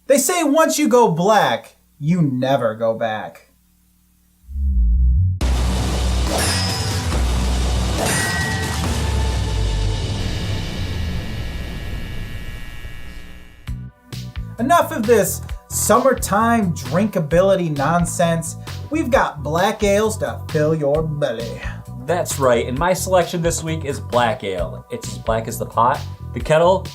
They say once you go black, you never go back. Enough of this summertime drinkability nonsense. We've got black ales to fill your belly. That's right, and my selection this week is black ale. It's as black as the pot, the kettle,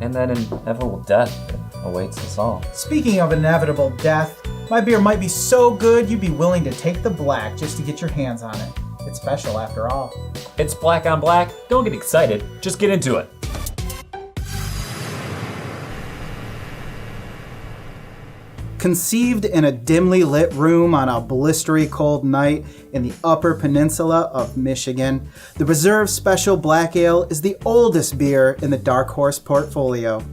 and then inevitable death that awaits us all. Speaking of inevitable death, my beer might be so good you'd be willing to take the black just to get your hands on it. It's special after all. It's black on black. Don't get excited, just get into it. Conceived in a dimly lit room on a blistery cold night in the Upper Peninsula of Michigan, the Reserve Special Black Ale is the oldest beer in the Dark Horse portfolio.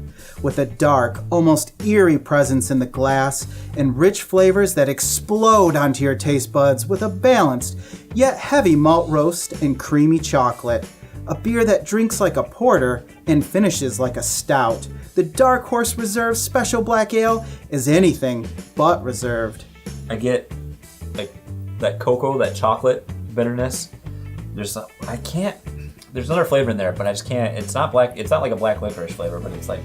With a dark, almost eerie presence in the glass and rich flavors that explode onto your taste buds with a balanced yet heavy malt roast and creamy chocolate. A beer that drinks like a porter and finishes like a stout. The Dark Horse Reserve Special Black Ale is anything but reserved. I get like that cocoa, that chocolate bitterness. There's another flavor in there, but I just can't. It's not black. It's not like a black licorice flavor, but it's like,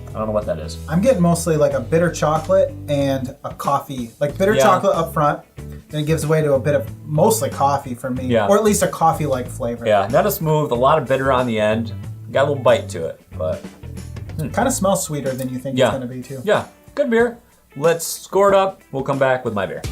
I don't know what that is. I'm getting mostly like a bitter chocolate and a coffee, like bitter chocolate up front. Then it gives way to a bit of mostly coffee for me, or at least a coffee-like flavor. Yeah, not as smooth, a lot of bitter on the end. Got a little bite to it, but kind of smells sweeter than you think it's going to be too. Yeah, good beer. Let's score it up. We'll come back with my beer.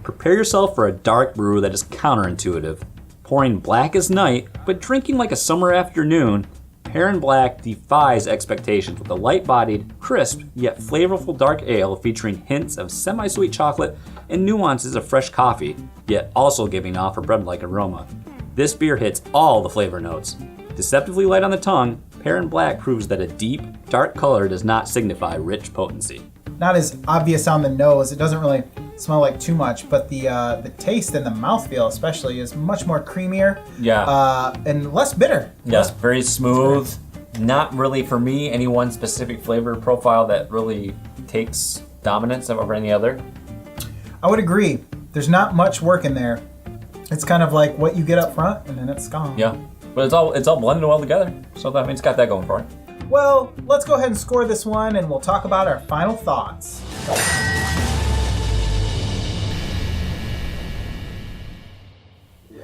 Prepare yourself for a dark brew that is counterintuitive. Pouring black as night, but drinking like a summer afternoon, Perrin Black defies expectations with a light-bodied, crisp, yet flavorful dark ale featuring hints of semi-sweet chocolate and nuances of fresh coffee, yet also giving off a bread-like aroma. This beer hits all the flavor notes. Deceptively light on the tongue, Perrin Black proves that a deep, dark color does not signify rich potency. Not as obvious on the nose. It doesn't really smell like too much, but the taste and the mouthfeel especially is much more creamier. And less bitter. Yes, very smooth. Not really, for me, any one specific flavor profile that really takes dominance over any other. I would agree. There's not much work in there. It's kind of like what you get up front, and then it's gone. Yeah, but it's all blended well together, so that means it's got that going for it. Well, let's go ahead and score this one, and we'll talk about our final thoughts.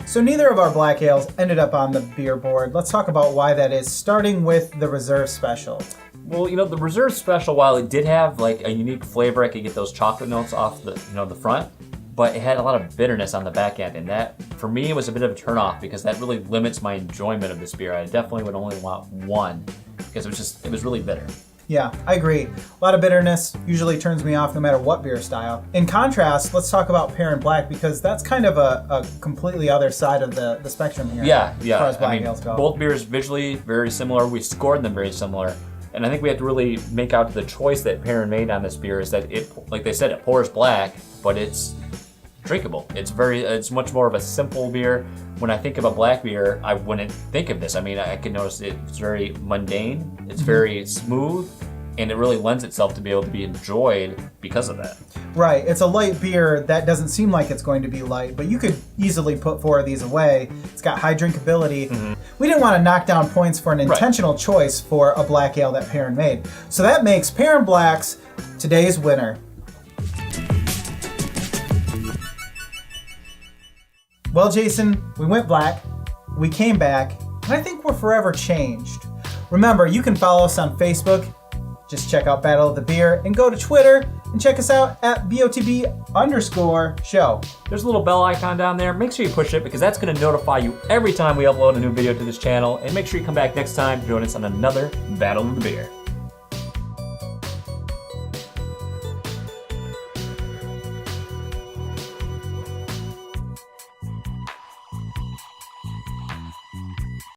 So neither of our black ales ended up on the beer board. Let's talk about why that is, starting with the Reserve Special. Well, the Reserve Special, while it did have like a unique flavor, I could get those chocolate notes off the front, but it had a lot of bitterness on the back end, and that, for me, was a bit of a turnoff because that really limits my enjoyment of this beer. I definitely would only want one because it was really bitter. Yeah, I agree. A lot of bitterness usually turns me off no matter what beer style. In contrast, let's talk about Perrin Black because that's kind of a completely other side of the spectrum here. Yeah. As far as black ales go. Both beers visually very similar. We scored them very similar. And I think we have to really make out the choice that Perrin made on this beer is that it, like they said, it pours black, but it's drinkable. It's much more of a simple beer. When I think of a black beer, I wouldn't think of this. I mean, I can notice it's very mundane, it's very smooth, and it really lends itself to be able to be enjoyed because of that. Right, it's a light beer that doesn't seem like it's going to be light, but you could easily put 4 of these away. It's got high drinkability. We didn't want to knock down points for an intentional choice for a black ale that Perrin made. So that makes Perrin Black's today's winner. Well, Jason, we went black, we came back, and I think we're forever changed. Remember, you can follow us on Facebook. Just check out Battle of the Beer, and go to Twitter and check us out at BOTB_show. There's a little bell icon down there. Make sure you push it because that's going to notify you every time we upload a new video to this channel. And make sure you come back next time to join us on another Battle of the Beer.